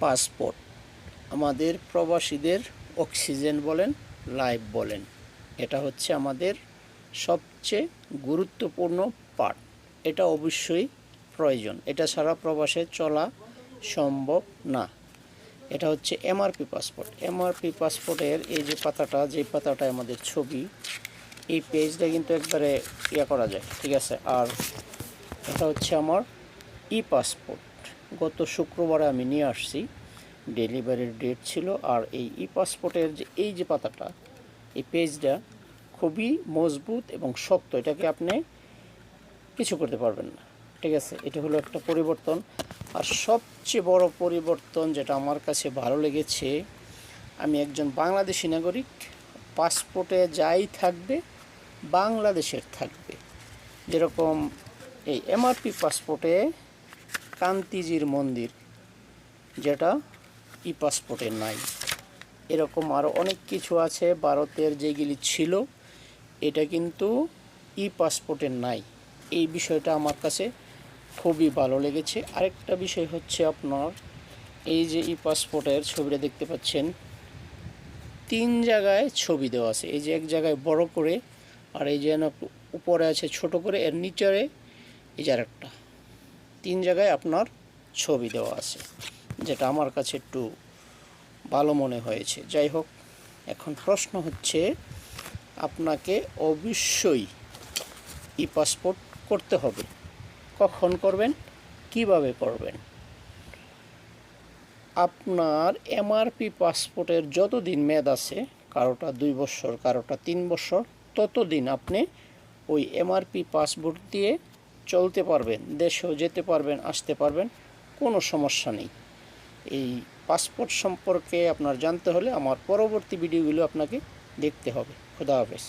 Passport আমাদের প্রবাসীদের oxygen বলেন, লাইফ বলেন, এটা হচ্ছে আমাদের সবচেয়ে গুরুত্বপূর্ণ পার্ট। এটা অবশ্যই প্রয়োজন, এটা ছাড়া প্রবাসে চলা সম্ভব না। এটা হচ্ছে এমআরপি পাসপোর্ট। এমআরপি পাসপোর্টের এই যে পাতাটা, যে পাতাটায় আমাদের ছবি, এই পেজটা কিন্তু একবারে করা যায়, ঠিক আছে। আর এটা হচ্ছে আমার পাসপোর্ট, গত শুক্রবারে আমি নিয়ে আসছি, ডেলিভারির ডেট ছিল। আর এই পাসপোর্টের যে এই যে পাতাটা, এই পেজটা খুবই মজবুত এবং শক্ত, এটাকে আপনি কিছু করতে পারবেন না, ঠিক আছে। এটা হলো একটা পরিবর্তন। আর সবচেয়ে বড় পরিবর্তন যেটা আমার কাছে ভালো লেগেছে, আমি একজন বাংলাদেশি নাগরিক, পাসপোর্টে যাই থাকবে বাংলাদেশের থাকবে। যেরকম এই এমআরপি পাসপোর্টে কান্তিজির মন্দির, যেটা পাসপোর্টে নাই। এরকম আরও অনেক কিছু আছে ভারতের যেগুলি ছিল, এটা কিন্তু পাসপোর্টে নাই। এই বিষয়টা আমার কাছে খুবই ভালো লেগেছে। আরেকটা বিষয় হচ্ছে আপনার এই যে পাসপোর্টের ছবিটা দেখতে পাচ্ছেন, 3 জায়গায় ছবি দেওয়া আছে। এই যে এক জায়গায় বড় করে, আর এই যে উপরে আছে ছোট করে, এর নিচে এই যে আরেকটা, 3 জায়গায় আপনার ছবি দেওয়া আছে, যেটা আমার কাছে একটু ভালো মনে হয়েছে। যাই হোক, এখন প্রশ্ন হচ্ছে, আপনাকে অবশ্যই পাসপোর্ট করতে হবে। কখন করবেন, কিভাবে করবেন? আপনার এমআরপি পাসপোর্টের যতদিন মেয়াদ আছে, কারোটা 2 বছর, কারোটা 3 বছর, ততদিন আপনি ওই এমআরপি পাসপোর্ট দিয়ে চলতে পারবেন, দেশেও যেতে পারবেন, আসতে পারবেন, কোনো সমস্যা নেই। এই পাসপোর্ট সম্পর্কে আপনার জানতে হলে আমার পরবর্তী ভিডিওগুলো আপনাকে দেখতে হবে। খোদা হাফেজ।